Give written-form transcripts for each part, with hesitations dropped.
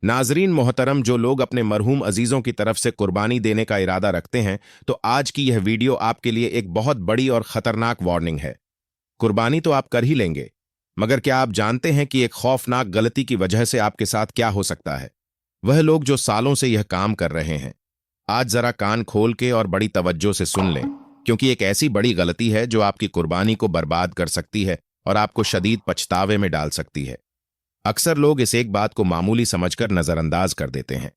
नाजरीन मोहतरम, जो लोग अपने मरहूम अजीज़ों की तरफ से कुर्बानी देने का इरादा रखते हैं, तो आज की यह वीडियो आपके लिए एक बहुत बड़ी और ख़तरनाक वार्निंग है। कुर्बानी तो आप कर ही लेंगे, मगर क्या आप जानते हैं कि एक खौफनाक गलती की वजह से आपके साथ क्या हो सकता है? वह लोग जो सालों से यह काम कर रहे हैं, आज ज़रा कान खोल के और बड़ी तवज्जो से सुन लें, क्योंकि एक ऐसी बड़ी गलती है जो आपकी कुर्बानी को बर्बाद कर सकती है और आपको शदीद पछतावे में डाल सकती है। अक्सर लोग इस एक बात को मामूली समझकर नजरअंदाज कर देते हैं,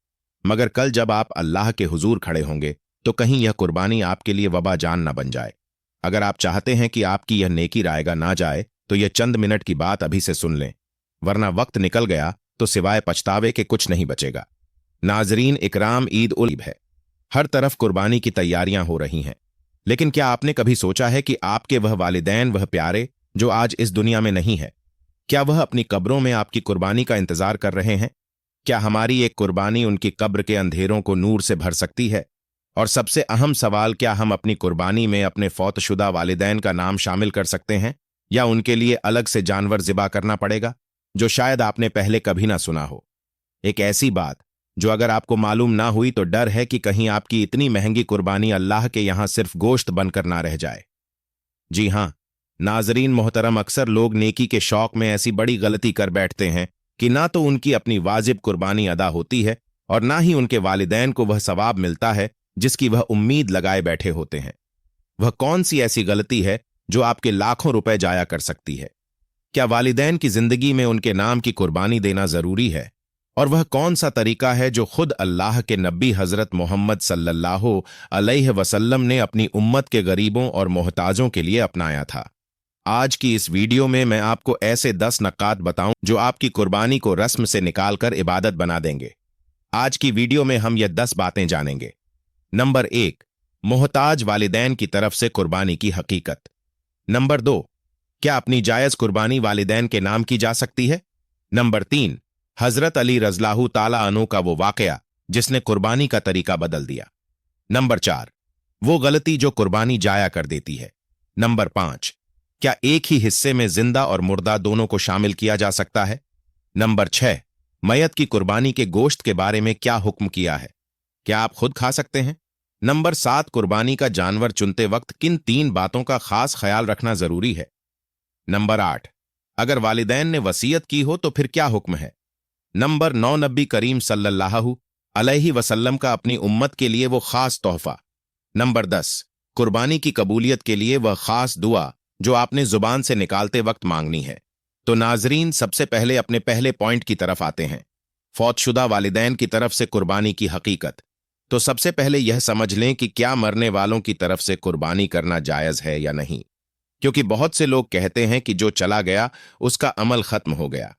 मगर कल जब आप अल्लाह के हुजूर खड़े होंगे तो कहीं यह कुर्बानी आपके लिए वबा जान न बन जाए। अगर आप चाहते हैं कि आपकी यह नेकी रायगा ना जाए तो यह चंद मिनट की बात अभी से सुन लें, वरना वक्त निकल गया तो सिवाय पछतावे के कुछ नहीं बचेगा। नाजरीन इकराम, ईद उल अजहा है। हर तरफ कुर्बानी की तैयारियां हो रही हैं, लेकिन क्या आपने कभी सोचा है कि आपके वह वालिदैन, वह प्यारे जो आज इस दुनिया में नहीं है, क्या वह अपनी कब्रों में आपकी कुर्बानी का इंतजार कर रहे हैं? क्या हमारी एक कुर्बानी उनकी कब्र के अंधेरों को नूर से भर सकती है? और सबसे अहम सवाल, क्या हम अपनी कुर्बानी में अपने फौतशुदा वालिदैन का नाम शामिल कर सकते हैं, या उनके लिए अलग से जानवर ज़िबा करना पड़ेगा, जो शायद आपने पहले कभी ना सुना हो? एक ऐसी बात जो अगर आपको मालूम ना हुई तो डर है कि कहीं आपकी इतनी महंगी कुर्बानी अल्लाह के यहां सिर्फ गोश्त बनकर ना रह जाए। जी हां नाजरीन मोहतरम, अक्सर लोग नेकी के शौक में ऐसी बड़ी गलती कर बैठते हैं कि ना तो उनकी अपनी वाजिब कुर्बानी अदा होती है और ना ही उनके वालिदैन को वह सवाब मिलता है जिसकी वह उम्मीद लगाए बैठे होते हैं। वह कौन सी ऐसी गलती है जो आपके लाखों रुपए जाया कर सकती है? क्या वालिदैन की जिंदगी में उनके नाम की कुर्बानी देना जरूरी है? और वह कौन सा तरीका है जो खुद अल्लाह के नबी हजरत मोहम्मद सल्लल्लाहु अलैहि वसल्लम ने अपनी उम्मत के गरीबों और मोहताजों के लिए अपनाया था? आज की इस वीडियो में मैं आपको ऐसे 10 नकात बताऊं जो आपकी कुर्बानी को रस्म से निकालकर इबादत बना देंगे। आज की वीडियो में हम ये 10 बातें जानेंगे। नंबर 1, मोहताज वालिदैन की तरफ से कुर्बानी की हकीकत। नंबर 2, क्या अपनी जायज कुर्बानी वालिदैन के नाम की जा सकती है? नंबर 3, हजरत अली रज़ियल्लाहु ताला अन्हु का वो वाकया जिसने कुर्बानी का तरीका बदल दिया। नंबर 4, वो गलती जो कुर्बानी जाया कर देती है। नंबर 5, क्या एक ही हिस्से में जिंदा और मुर्दा दोनों को शामिल किया जा सकता है? नंबर 6, मैयत की कुर्बानी के गोश्त के बारे में क्या हुक्म किया है? क्या आप खुद खा सकते हैं? नंबर 7, कुर्बानी का जानवर चुनते वक्त किन 3 बातों का खास ख्याल रखना जरूरी है? नंबर 8, अगर वालिदैन ने वसीयत की हो तो फिर क्या हुक्म है? नंबर 9, नबी करीम सल्लल्लाहु अलैहि वसल्लम का अपनी उम्मत के लिए वो खास तोहफा। नंबर 10, कुर्बानी की कबूलियत के लिए वह खास दुआ जो आपने जुबान से निकालते वक्त मांगनी है। तो नाजरीन, सबसे पहले अपने पहले पॉइंट की तरफ आते हैं, फौतशुदा वालिदैन की तरफ से कुर्बानी की हकीकत। तो सबसे पहले यह समझ लें कि क्या मरने वालों की तरफ से कुर्बानी करना जायज है या नहीं, क्योंकि बहुत से लोग कहते हैं कि जो चला गया उसका अमल खत्म हो गया।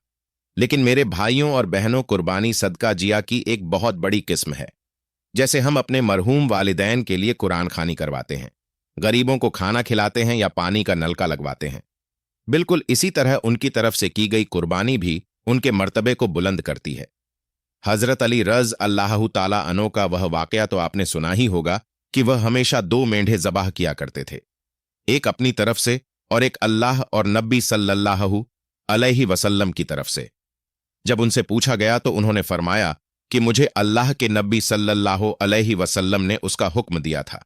लेकिन मेरे भाइयों और बहनों, कुर्बानी सदका जिया की एक बहुत बड़ी किस्म है। जैसे हम अपने मरहूम वालिदैन के लिए कुरान खानी करवाते हैं, गरीबों को खाना खिलाते हैं या पानी का नलका लगवाते हैं, बिल्कुल इसी तरह उनकी तरफ से की गई कुर्बानी भी उनके मर्तबे को बुलंद करती है। हजरत अली रज़ अल्लाहु ताला अन्हु का वह वाकया तो आपने सुना ही होगा कि वह हमेशा 2 मेंढे ज़बाह किया करते थे, एक अपनी तरफ से और एक अल्लाह और नबी सल्लल्लाहु अलैहि वसल्लम की तरफ से। जब उनसे पूछा गया तो उन्होंने फरमाया कि मुझे अल्लाह के नबी सल्लल्लाहु अलैहि वसल्लम ने उसका हुक्म दिया था,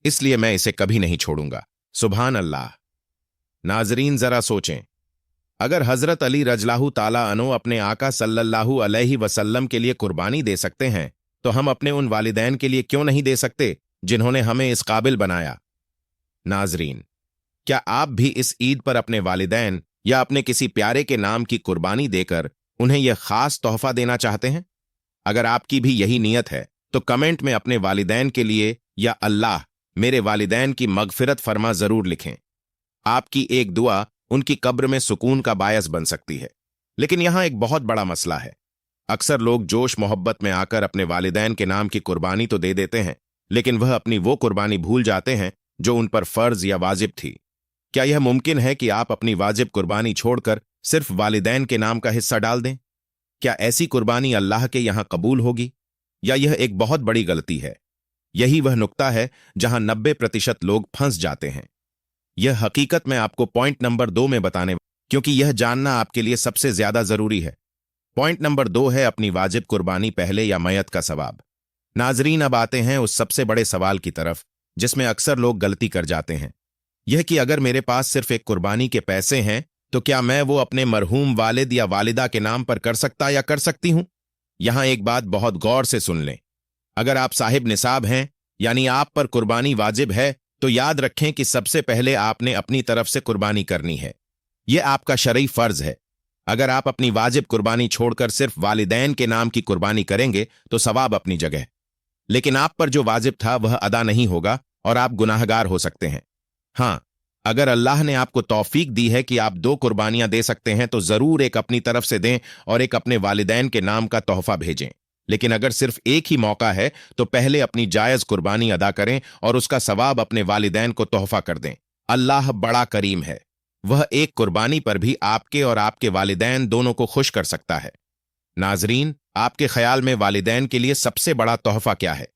इसलिए मैं इसे कभी नहीं छोड़ूंगा। सुभान अल्लाह। नाजरीन, जरा सोचें, अगर हजरत अली रज़ियल्लाहु ताला अन्हु अपने आका सल्लल्लाहु अलैहि वसल्लम के लिए कुर्बानी दे सकते हैं, तो हम अपने उन वालिदैन के लिए क्यों नहीं दे सकते जिन्होंने हमें इस काबिल बनाया? नाजरीन, क्या आप भी इस ईद पर अपने वालिदैन या अपने किसी प्यारे के नाम की कुर्बानी देकर उन्हें यह खास तोहफा देना चाहते हैं? अगर आपकी भी यही नीयत है तो कमेंट में अपने वालिदैन के लिए या अल्लाह मेरे वालिदैन की मगफिरत फरमा जरूर लिखें। आपकी एक दुआ उनकी कब्र में सुकून का बायस बन सकती है। लेकिन यहां एक बहुत बड़ा मसला है। अक्सर लोग जोश मोहब्बत में आकर अपने वालिदैन के नाम की कुर्बानी तो दे देते हैं, लेकिन वह अपनी वो कुर्बानी भूल जाते हैं जो उन पर फर्ज या वाजिब थी। क्या यह मुमकिन है कि आप अपनी वाजिब कुर्बानी छोड़कर सिर्फ वालिदैन के नाम का हिस्सा डाल दें? क्या ऐसी कुर्बानी अल्लाह के यहां कबूल होगी, या यह एक बहुत बड़ी गलती है? यही वह नुक्ता है जहां 90% लोग फंस जाते हैं। यह हकीकत मैं आपको पॉइंट नंबर 2 में बताने, क्योंकि यह जानना आपके लिए सबसे ज्यादा जरूरी है। पॉइंट नंबर 2 है अपनी वाजिब कुर्बानी पहले या मयत का सवाब। नाजरीन, अब आते हैं उस सबसे बड़े सवाल की तरफ जिसमें अक्सर लोग गलती कर जाते हैं। यह कि अगर मेरे पास सिर्फ एक कुर्बानी के पैसे हैं तो क्या मैं वो अपने मरहूम वालिद या वालिदा के नाम पर कर सकता या कर सकती हूं? यहां एक बात बहुत गौर से सुन लें। अगर आप साहिब निसाब हैं, यानी आप पर कुर्बानी वाजिब है, तो याद रखें कि सबसे पहले आपने अपनी तरफ से कुर्बानी करनी है। यह आपका शरई फर्ज है। अगर आप अपनी वाजिब कुर्बानी छोड़कर सिर्फ वालिदैन के नाम की कुर्बानी करेंगे तो सवाब अपनी जगह, लेकिन आप पर जो वाजिब था वह अदा नहीं होगा और आप गुनाहगार हो सकते हैं। हां, अगर अल्लाह ने आपको तौफीक दी है कि आप 2 कुर्बानियां दे सकते हैं तो जरूर एक अपनी तरफ से दें और एक अपने वालिदैन के नाम का तोहफा भेजें। लेकिन अगर सिर्फ एक ही मौका है तो पहले अपनी जायज कुर्बानी अदा करें और उसका सवाब अपने वालिदैन को तोहफा कर दें। अल्लाह बड़ा करीम है, वह एक कुर्बानी पर भी आपके और आपके वालिदैन दोनों को खुश कर सकता है। नाजरीन, आपके ख्याल में वालिदैन के लिए सबसे बड़ा तोहफा क्या है?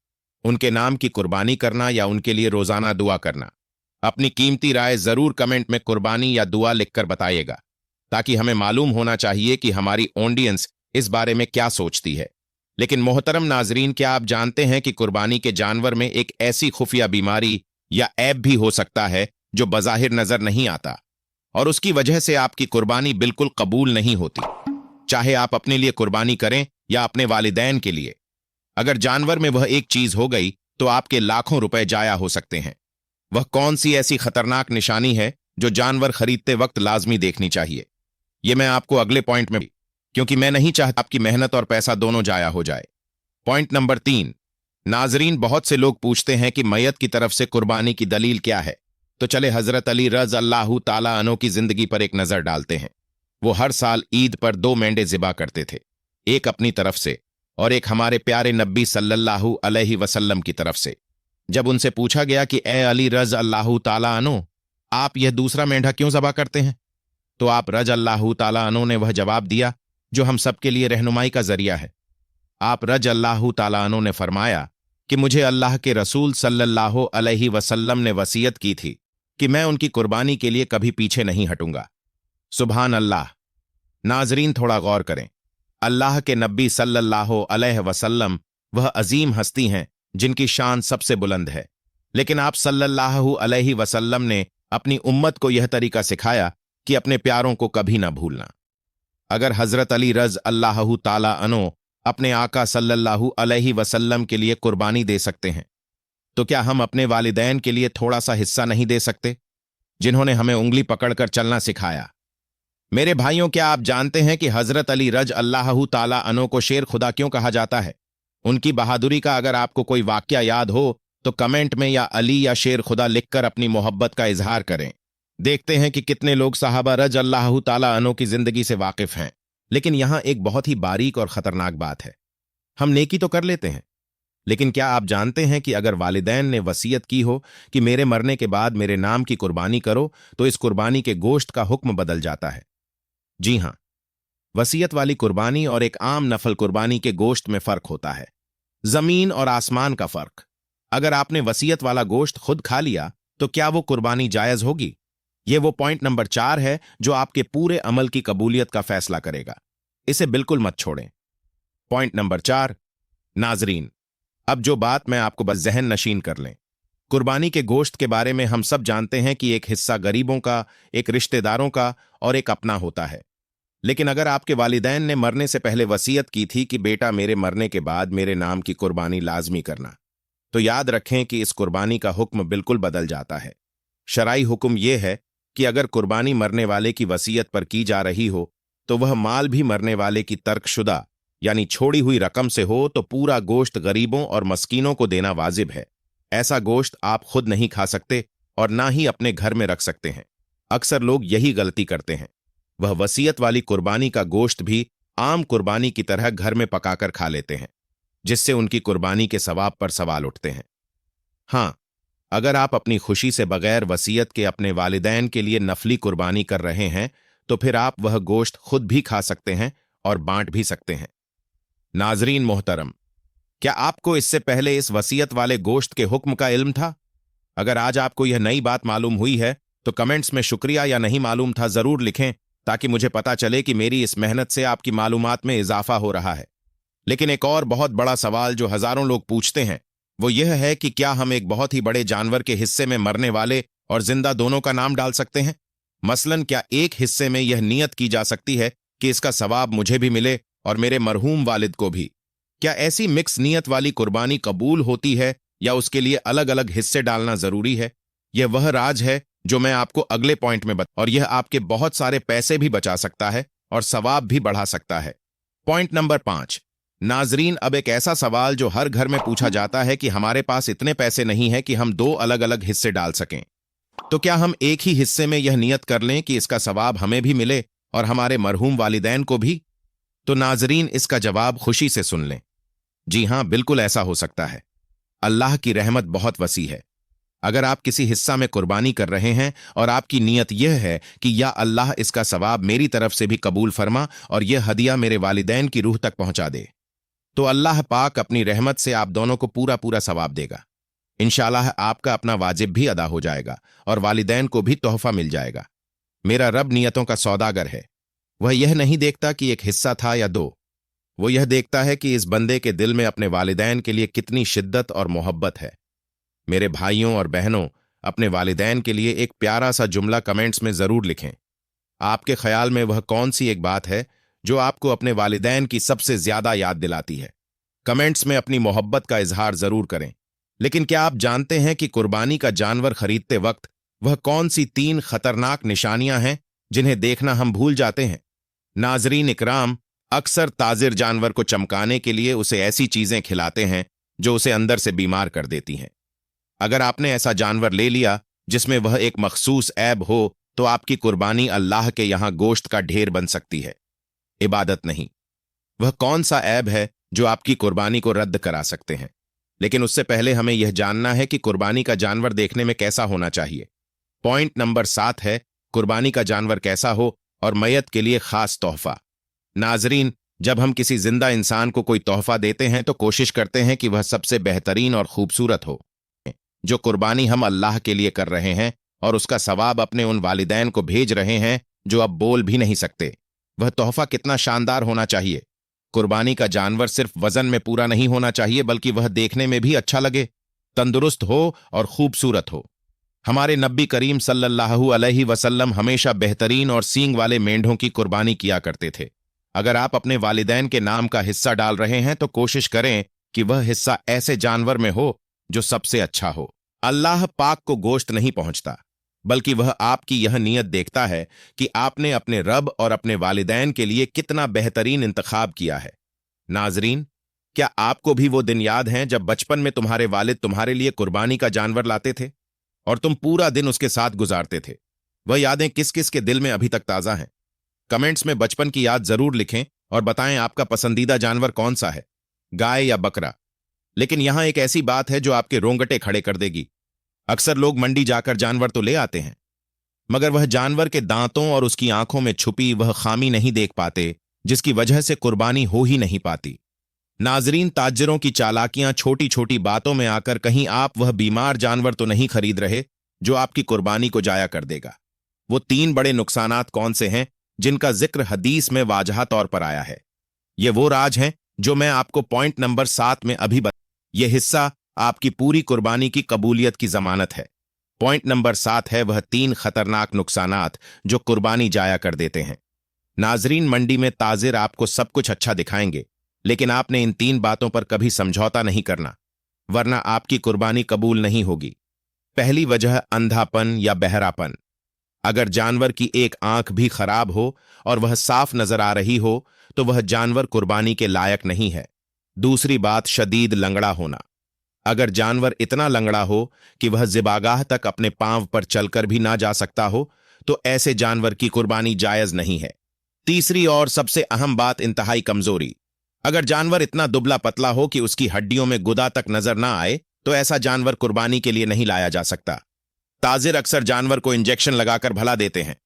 उनके नाम की कुर्बानी करना या उनके लिए रोजाना दुआ करना? अपनी कीमती राय जरूर कमेंट में कुर्बानी या दुआ लिखकर बताइएगा, ताकि हमें मालूम होना चाहिए कि हमारी ऑडियंस इस बारे में क्या सोचती है। लेकिन मोहतरम नाजरीन, क्या आप जानते हैं कि कुर्बानी के जानवर में एक ऐसी खुफिया बीमारी या ऐब भी हो सकता है जो बज़ाहिर नजर नहीं आता और उसकी वजह से आपकी कुर्बानी बिल्कुल कबूल नहीं होती, चाहे आप अपने लिए कुर्बानी करें या अपने वालिदैन के लिए। अगर जानवर में वह एक चीज हो गई तो आपके लाखों रुपए जाया हो सकते हैं। वह कौन सी ऐसी खतरनाक निशानी है जो जानवर खरीदते वक्त लाजमी देखनी चाहिए? यह मैं आपको अगले पॉइंट में, क्योंकि मैं नहीं चाहता आपकी मेहनत और पैसा दोनों जाया हो जाए। Point number 3। नाजरीन, बहुत से लोग पूछते हैं कि मैयत की तरफ से कुर्बानी की दलील क्या है। तो चले हजरत अली रज़ अल्लाहु ताला अन्हो की जिंदगी पर एक नजर डालते हैं। वो हर साल ईद पर 2 मेंढे ज़िबा करते थे, एक अपनी तरफ से और एक हमारे प्यारे नबी सल्लल्लाहु अलैहि वसल्लम की तरफ से। जब उनसे पूछा गया कि ए अली रज़ अल्लाहु ताला अन्हो, आप यह दूसरा मेंढा क्यों ज़बा करते हैं, तो आप रज़ अल्लाहु ताला अन्हो ने वह जवाब दिया जो हम सब के लिए रहनुमाई का जरिया है। आप रज़ अल्लाहु ताला अन्हो ने फरमाया कि मुझे अल्लाह के रसूल सल्लल्लाहु अलैहि वसल्लम ने वसीयत की थी कि मैं उनकी कुर्बानी के लिए कभी पीछे नहीं हटूंगा। सुभान अल्लाह। नाजरीन, थोड़ा गौर करें। अल्लाह के नबी सल्लल्लाहु अलैहि वसल्लम वह अजीम हस्ती हैं जिनकी शान सबसे बुलंद है, लेकिन आप सल्लल्लाहु अलैहि वसल्लम ने अपनी उम्मत को यह तरीका सिखाया कि अपने प्यारों को कभी ना भूलना। अगर हजरत अली रज़ अल्लाहु ताला अन्हो अपने आका सल्लल्लाहु अलैहि वसल्लम के लिए कुर्बानी दे सकते हैं, तो क्या हम अपने वालिदैन के लिए थोड़ा सा हिस्सा नहीं दे सकते, जिन्होंने हमें उंगली पकड़कर चलना सिखाया? मेरे भाइयों, क्या आप जानते हैं कि हजरत अली रज़ अल्लाहु ताला अन्हो को शेर खुदा क्यों कहा जाता है? उनकी बहादुरी का अगर आपको कोई वाकया याद हो तो कमेंट में या अली या शेर खुदा लिखकर अपनी मोहब्बत का इजहार करें। देखते हैं कि कितने लोग साहबा रज़ अल्लाहु ताला अन्हो की जिंदगी से वाकिफ हैं। लेकिन यहां एक बहुत ही बारीक और खतरनाक बात है। हम नेकी तो कर लेते हैं, लेकिन क्या आप जानते हैं कि अगर वालिदैन ने वसीयत की हो कि मेरे मरने के बाद मेरे नाम की कुर्बानी करो, तो इस कुर्बानी के गोश्त का हुक्म बदल जाता है। जी हां, वसीयत वाली कुर्बानी और एक आम नफल कुर्बानी के गोश्त में फर्क होता है, जमीन और आसमान का फर्क। अगर आपने वसीयत वाला गोश्त खुद खा लिया तो क्या वो कुर्बानी जायज होगी? ये वो पॉइंट नंबर 4 है जो आपके पूरे अमल की कबूलियत का फैसला करेगा। इसे बिल्कुल मत छोड़ें। Point number 4। नाजरीन, अब जो बात मैं आपको बस जहन नशीन कर लें। कुर्बानी के गोश्त के बारे में हम सब जानते हैं कि एक हिस्सा गरीबों का, एक रिश्तेदारों का और एक अपना होता है। लेकिन अगर आपके वालिदैन ने मरने से पहले वसीयत की थी कि बेटा मेरे मरने के बाद मेरे नाम की कुर्बानी लाजमी करना, तो याद रखें कि इस कुर्बानी का हुक्म बिल्कुल बदल जाता है। शरई हुक्म यह है कि अगर कुर्बानी मरने वाले की वसीयत पर की जा रही हो तो वह माल भी मरने वाले की तर्कशुदा यानी छोड़ी हुई रकम से हो तो पूरा गोश्त गरीबों और मस्कीनों को देना वाजिब है। ऐसा गोश्त आप खुद नहीं खा सकते और ना ही अपने घर में रख सकते हैं। अक्सर लोग यही गलती करते हैं, वह वसीयत वाली कुर्बानी का गोश्त भी आम कुर्बानी की तरह घर में पकाकर खा लेते हैं, जिससे उनकी कुर्बानी के सवाब पर सवाल उठते हैं। हां, अगर आप अपनी खुशी से बगैर वसीयत के अपने वालिदैन के लिए नफली कुर्बानी कर रहे हैं तो फिर आप वह गोश्त खुद भी खा सकते हैं और बांट भी सकते हैं। नाजरीन मोहतरम, क्या आपको इससे पहले इस वसीयत वाले गोश्त के हुक्म का इल्म था? अगर आज आपको यह नई बात मालूम हुई है तो कमेंट्स में शुक्रिया या नहीं मालूम था जरूर लिखें, ताकि मुझे पता चले कि मेरी इस मेहनत से आपकी मालूमात में इजाफा हो रहा है। लेकिन एक और बहुत बड़ा सवाल जो हजारों लोग पूछते हैं वो यह है कि क्या हम एक बहुत ही बड़े जानवर के हिस्से में मरने वाले और जिंदा दोनों का नाम डाल सकते हैं? मसलन क्या एक हिस्से में यह नियत की जा सकती है कि इसका सवाब मुझे भी मिले और मेरे मरहूम वालिद को भी? क्या ऐसी मिक्स नियत वाली कुर्बानी कबूल होती है या उसके लिए अलग अलग हिस्से डालना जरूरी है? यह वह राज है जो मैं आपको अगले पॉइंट में और यह आपके बहुत सारे पैसे भी बचा सकता है और सवाब भी बढ़ा सकता है। Point number 5। नाजरीन, अब एक ऐसा सवाल जो हर घर में पूछा जाता है कि हमारे पास इतने पैसे नहीं है कि हम 2 अलग अलग हिस्से डाल सकें, तो क्या हम एक ही हिस्से में यह नियत कर लें कि इसका सवाब हमें भी मिले और हमारे मरहूम वालिदैन को भी? तो नाजरीन, इसका जवाब खुशी से सुन लें। जी हां, बिल्कुल ऐसा हो सकता है। अल्लाह की रहमत बहुत वसी है। अगर आप किसी हिस्सा में कुर्बानी कर रहे हैं और आपकी नीयत यह है कि या अल्लाह इसका सवाब मेरी तरफ से भी कबूल फरमा और यह हदिया मेरे वालिदैन की रूह तक पहुंचा दे, तो अल्लाह पाक अपनी रहमत से आप दोनों को पूरा पूरा सवाब देगा। इंशाअल्लाह आपका अपना वाजिब भी अदा हो जाएगा और वालिदैन को भी तोहफा मिल जाएगा। मेरा रब नियतों का सौदागर है। वह यह नहीं देखता कि एक हिस्सा था या 2। वो यह देखता है कि इस बंदे के दिल में अपने वालिदैन के लिए कितनी शिद्दत और मोहब्बत है। मेरे भाइयों और बहनों, अपने वालिदैन के लिए एक प्यारा सा जुमला कमेंट्स में जरूर लिखें। आपके ख्याल में वह कौन सी एक बात है जो आपको अपने वालिदैन की सबसे ज्यादा याद दिलाती है? कमेंट्स में अपनी मोहब्बत का इजहार जरूर करें। लेकिन क्या आप जानते हैं कि कुर्बानी का जानवर खरीदते वक्त वह कौन सी 3 खतरनाक निशानियां हैं जिन्हें देखना हम भूल जाते हैं? नाजरीन इकराम, अक्सर ताजिर जानवर को चमकाने के लिए उसे ऐसी चीजें खिलाते हैं जो उसे अंदर से बीमार कर देती हैं। अगर आपने ऐसा जानवर ले लिया जिसमें वह एक मखसूस ऐब हो तो आपकी कुर्बानी अल्लाह के यहां गोश्त का ढेर बन सकती है, इबादत नहीं। वह कौन सा ऐब है जो आपकी कुर्बानी को रद्द करा सकते हैं? लेकिन उससे पहले हमें यह जानना है कि कुर्बानी का जानवर देखने में कैसा होना चाहिए। पॉइंट नंबर 7 है कुर्बानी का जानवर कैसा हो और मैयत के लिए खास तोहफा। नाजरीन, जब हम किसी जिंदा इंसान को कोई तोहफा देते हैं तो कोशिश करते हैं कि वह सबसे बेहतरीन और खूबसूरत हो। जो कुर्बानी हम अल्लाह के लिए कर रहे हैं और उसका सवाब अपने उन वालिदैन को भेज रहे हैं जो अब बोल भी नहीं सकते, वह तोहफा कितना शानदार होना चाहिए। कुर्बानी का जानवर सिर्फ वजन में पूरा नहीं होना चाहिए बल्कि वह देखने में भी अच्छा लगे, तंदुरुस्त हो और खूबसूरत हो। हमारे नबी करीम सल्लल्लाहु अलैहि वसल्लम हमेशा बेहतरीन और सींग वाले मेंढों की कुर्बानी किया करते थे। अगर आप अपने वालिदैन के नाम का हिस्सा डाल रहे हैं तो कोशिश करें कि वह हिस्सा ऐसे जानवर में हो जो सबसे अच्छा हो। अल्लाह पाक को गोश्त नहीं पहुंचता, बल्कि वह आपकी यह नीयत देखता है कि आपने अपने रब और अपने वालिदैन के लिए कितना बेहतरीन इंतखाब किया है। नाजरीन, क्या आपको भी वो दिन याद हैं जब बचपन में तुम्हारे वालिद तुम्हारे लिए कुर्बानी का जानवर लाते थे और तुम पूरा दिन उसके साथ गुजारते थे? वह यादें किस किस के दिल में अभी तक ताज़ा हैं? कमेंट्स में बचपन की याद जरूर लिखें और बताएं आपका पसंदीदा जानवर कौन सा है, गाय या बकरा। लेकिन यहां एक ऐसी बात है जो आपके रोंगटे खड़े कर देगी। अक्सर लोग मंडी जाकर जानवर तो ले आते हैं, मगर वह जानवर के दांतों और उसकी आंखों में छुपी वह खामी नहीं देख पाते जिसकी वजह से कुर्बानी हो ही नहीं पाती। नाजरीन, ताजिरों की चालाकियां छोटी छोटी बातों में आकर कहीं आप वह बीमार जानवर तो नहीं खरीद रहे जो आपकी कुर्बानी को जाया कर देगा। वो 3 बड़े नुकसानात कौन से हैं जिनका जिक्र हदीस में वाजह तौर पर आया है? ये वो राज हैं जो मैं आपको पॉइंट नंबर 7 में अभी यह हिस्सा आपकी पूरी कुर्बानी की कबूलियत की जमानत है। पॉइंट नंबर 7 है वह 3 खतरनाक नुकसानात जो कुर्बानी जाया कर देते हैं। नाजरीन, मंडी में ताजिर आपको सब कुछ अच्छा दिखाएंगे, लेकिन आपने इन 3 बातों पर कभी समझौता नहीं करना, वरना आपकी कुर्बानी कबूल नहीं होगी। पहली वजह अंधापन या बहरापन। अगर जानवर की एक आंख भी खराब हो और वह साफ नजर आ रही हो तो वह जानवर कुर्बानी के लायक नहीं है। दूसरी बात, शदीद लंगड़ा होना। अगर जानवर इतना लंगड़ा हो कि वह ज़िबागाह तक अपने पांव पर चलकर भी ना जा सकता हो तो ऐसे जानवर की कुर्बानी जायज नहीं है। तीसरी और सबसे अहम बात, इंतहाई कमजोरी। अगर जानवर इतना दुबला पतला हो कि उसकी हड्डियों में गुदा तक नजर ना आए तो ऐसा जानवर कुर्बानी के लिए नहीं लाया जा सकता। ताजिर अक्सर जानवर को इंजेक्शन लगाकर भला देते हैं।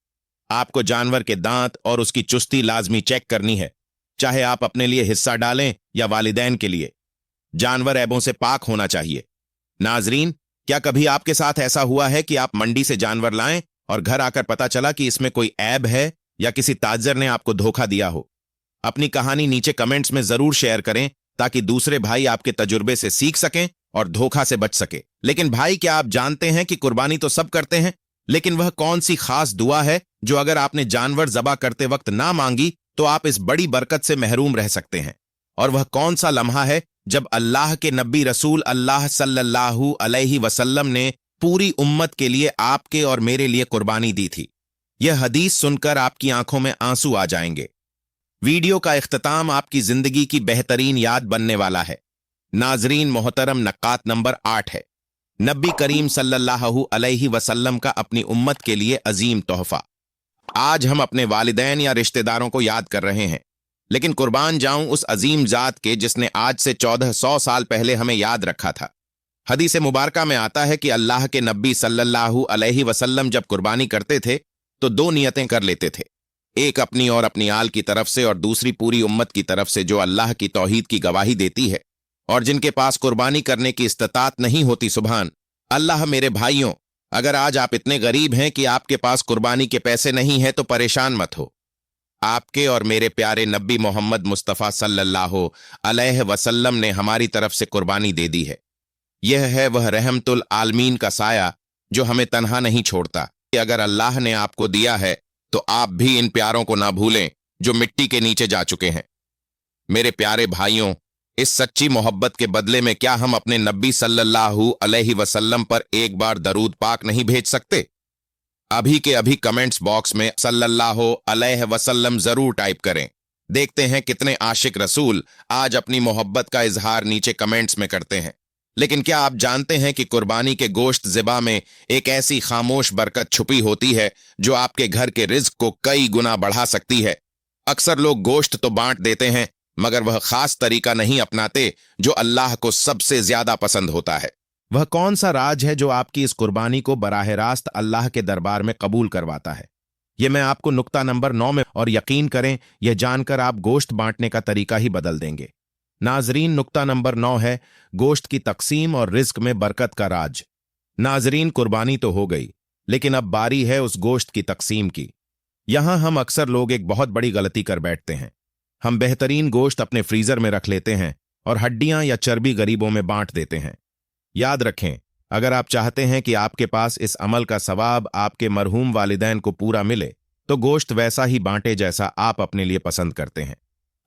आपको जानवर के दांत और उसकी चुस्ती लाजमी चेक करनी है, चाहे आप अपने लिए हिस्सा डालें या वालिदैन के लिए। जानवर ऐबों से पाक होना चाहिए। नाजरीन, क्या कभी आपके साथ ऐसा हुआ है कि आप मंडी से जानवर लाएं और घर आकर पता चला कि इसमें कोई ऐब है या किसी ताजर ने आपको धोखा दिया हो। अपनी कहानी नीचे कमेंट्स में जरूर शेयर करें ताकि दूसरे भाई आपके तजुर्बे से सीख सकें और धोखा से बच सके। लेकिन भाई, क्या आप जानते हैं कि कुर्बानी तो सब करते हैं, लेकिन वह कौन सी खास दुआ है जो अगर आपने जानवर ज़बा करते वक्त ना मांगी तो आप इस बड़ी बरकत से महरूम रह सकते हैं? और वह कौन सा लम्हा है जब अल्लाह के नबी रसूल अल्लाह सल्लल्लाहु अलैहि वसल्लम ने पूरी उम्मत के लिए, आपके और मेरे लिए कुर्बानी दी थी? यह हदीस सुनकर आपकी आंखों में आंसू आ जाएंगे। वीडियो का इख्तिताम आपकी जिंदगी की बेहतरीन याद बनने वाला है। नाजरीन मोहतरम, नक्कात नंबर 8 है नबी करीम सल्लल्लाहु अलैहि वसल्लम का अपनी उम्मत के लिए अजीम तोहफा। आज हम अपने वालिदैन या रिश्तेदारों को याद कर रहे हैं, लेकिन कुर्बान जाऊं उस अजीम जात के जिसने आज से 1400 साल पहले हमें याद रखा था। हदीस मुबारका में आता है कि अल्लाह के नबी सल्लल्लाहु अलैहि वसल्लम जब कुर्बानी करते थे तो 2 नियतें कर लेते थे, एक अपनी और अपनी आल की तरफ से, और दूसरी पूरी उम्मत की तरफ से जो अल्लाह की तौहीद की गवाही देती है और जिनके पास कुर्बानी करने की इस्तात नहीं होती। सुभान अल्लाह। मेरे भाइयों, अगर आज आप इतने गरीब हैं कि आपके पास कुर्बानी के पैसे नहीं हैं तो परेशान मत हो। आपके और मेरे प्यारे नबी मोहम्मद मुस्तफ़ा सल्लल्लाहु अलैहि वसल्लम ने हमारी तरफ से कुर्बानी दे दी है। यह है वह रहमतुल आलमीन का साया जो हमें तन्हा नहीं छोड़ता। कि अगर अल्लाह ने आपको दिया है तो आप भी इन प्यारों को ना भूलें जो मिट्टी के नीचे जा चुके हैं। मेरे प्यारे भाइयों, इस सच्ची मोहब्बत के बदले में क्या हम अपने नबी सल्लल्लाहु अलैहि वसल्लम पर एक बार दरूद पाक नहीं भेज सकते? अभी के अभी कमेंट्स बॉक्स में सल्लल्लाहु अलैहि वसल्लम जरूर टाइप करें। देखते हैं कितने आशिक रसूल आज अपनी मोहब्बत का इजहार नीचे कमेंट्स में करते हैं। लेकिन क्या आप जानते हैं कि कुर्बानी के गोश्त ज़िबा में एक ऐसी खामोश बरकत छुपी होती है जो आपके घर के रिज्क को कई गुना बढ़ा सकती है? अक्सर लोग गोश्त तो बांट देते हैं मगर वह खास तरीका नहीं अपनाते जो अल्लाह को सबसे ज्यादा पसंद होता है। वह कौन सा राज है जो आपकी इस कुर्बानी को बराह रास्त अल्लाह के दरबार में कबूल करवाता है? यह मैं आपको नुक्ता नंबर 9 में, और यकीन करें यह जानकर आप गोश्त बांटने का तरीका ही बदल देंगे। नाजरीन, नुक्ता नंबर 9 है गोश्त की तकसीम और रिज्क में बरकत का राज। नाजरीन, कुर्बानी तो हो गई, लेकिन अब बारी है उस गोश्त की तकसीम की। यहां हम अक्सर लोग एक बहुत बड़ी गलती कर बैठते हैं। हम बेहतरीन गोश्त अपने फ्रीजर में रख लेते हैं और हड्डियां या चर्बी गरीबों में बांट देते हैं। याद रखें, अगर आप चाहते हैं कि आपके पास इस अमल का सवाब आपके मरहूम वालिदैन को पूरा मिले तो गोश्त वैसा ही बांटे जैसा आप अपने लिए पसंद करते हैं।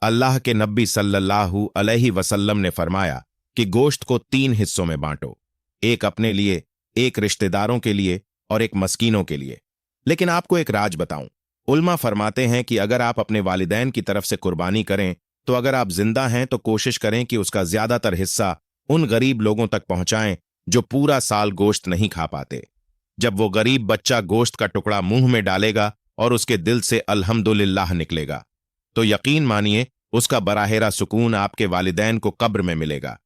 अल्लाह के नबी सल्लल्लाहु अलैहि वसल्लम ने फरमाया कि गोश्त को 3 हिस्सों में बांटो, एक अपने लिए, एक रिश्तेदारों के लिए और एक मस्कीनों के लिए। लेकिन आपको एक राज बताऊं, उल्मा फरमाते हैं कि अगर आप अपने वालिदैन की तरफ से कुर्बानी करें तो अगर आप जिंदा हैं तो कोशिश करें कि उसका ज्यादातर हिस्सा उन गरीब लोगों तक पहुंचाएं जो पूरा साल गोश्त नहीं खा पाते। जब वो गरीब बच्चा गोश्त का टुकड़ा मुंह में डालेगा और उसके दिल से अल्हम्दुलिल्लाह निकलेगा तो यकीन मानिए उसका बराहेरा सुकून आपके वालिदैन को कब्र में मिलेगा।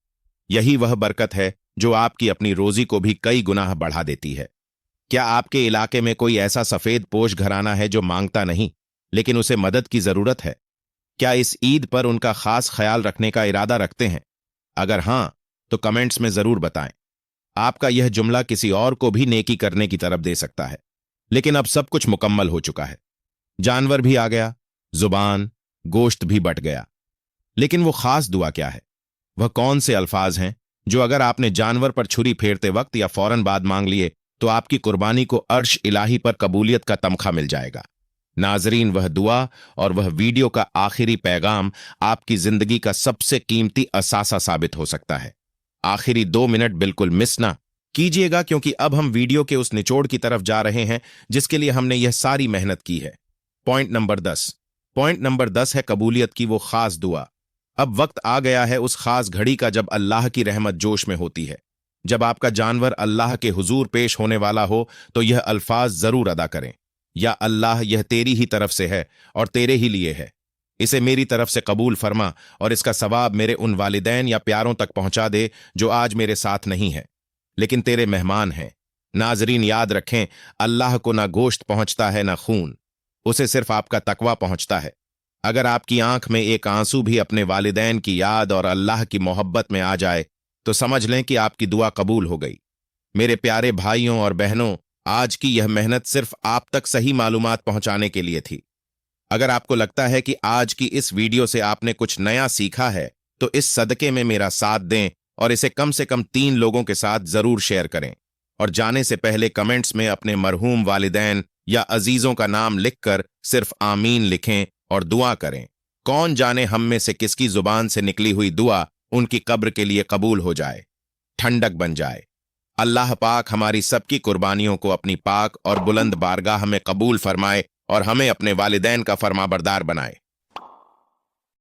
यही वह बरकत है जो आपकी अपनी रोजी को भी कई गुना बढ़ा देती है। क्या आपके इलाके में कोई ऐसा सफेद पोश घराना है जो मांगता नहीं लेकिन उसे मदद की जरूरत है? क्या इस ईद पर उनका खास ख्याल रखने का इरादा रखते हैं? अगर हां तो कमेंट्स में जरूर बताएं। आपका यह जुमला किसी और को भी नेकी करने की तरफ दे सकता है। लेकिन अब सब कुछ मुकम्मल हो चुका है, जानवर भी आ गया, जुबान, गोश्त भी बट गया, लेकिन वो खास दुआ क्या है? वह कौन से अल्फाज हैं जो अगर आपने जानवर पर छुरी फेरते वक्त या फौरन बाद मांग लिए तो आपकी कुर्बानी को अर्श इलाही पर कबूलियत का तमखा मिल जाएगा? नाजरीन, वह दुआ और वह वीडियो का आखिरी पैगाम आपकी जिंदगी का सबसे कीमती असासा साबित हो सकता है। आखिरी 2 मिनट बिल्कुल मिस ना कीजिएगा, क्योंकि अब हम वीडियो के उस निचोड़ की तरफ जा रहे हैं जिसके लिए हमने यह सारी मेहनत की है। पॉइंट नंबर 10 है कबूलियत की वो खास दुआ। अब वक्त आ गया है उस खास घड़ी का जब अल्लाह की रहमत जोश में होती है। जब आपका जानवर अल्लाह के हुजूर पेश होने वाला हो तो यह अल्फाज जरूर अदा करें, या अल्लाह, यह तेरी ही तरफ से है और तेरे ही लिए है, इसे मेरी तरफ से कबूल फरमा और इसका सवाब मेरे उन वालिदैन या प्यारों तक पहुंचा दे जो आज मेरे साथ नहीं है लेकिन तेरे मेहमान हैं। नाजरीन, याद रखें, अल्लाह को ना गोश्त पहुंचता है ना खून, उसे सिर्फ आपका तकवा पहुंचता है। अगर आपकी आंख में एक आंसू भी अपने वालिदैन की याद और अल्लाह की मोहब्बत में आ जाए तो समझ लें कि आपकी दुआ कबूल हो गई। मेरे प्यारे भाइयों और बहनों, आज की यह मेहनत सिर्फ आप तक सही मालूमात पहुंचाने के लिए थी। अगर आपको लगता है कि आज की इस वीडियो से आपने कुछ नया सीखा है तो इस सदके में मेरा साथ दें और इसे कम से कम 3 लोगों के साथ जरूर शेयर करें। और जाने से पहले कमेंट्स में अपने मरहूम वालिदैन या अजीजों का नाम लिखकर सिर्फ आमीन लिखें और दुआ करें। कौन जाने हम में से किसकी जुबान से निकली हुई दुआ उनकी कब्र के लिए कबूल हो जाए, ठंडक बन जाए। अल्लाह पाक हमारी सबकी कुर्बानियों को अपनी पाक और बुलंद बारगाह में कबूल फरमाए और हमें अपने वालिदैन का फरमाबरदार बनाए।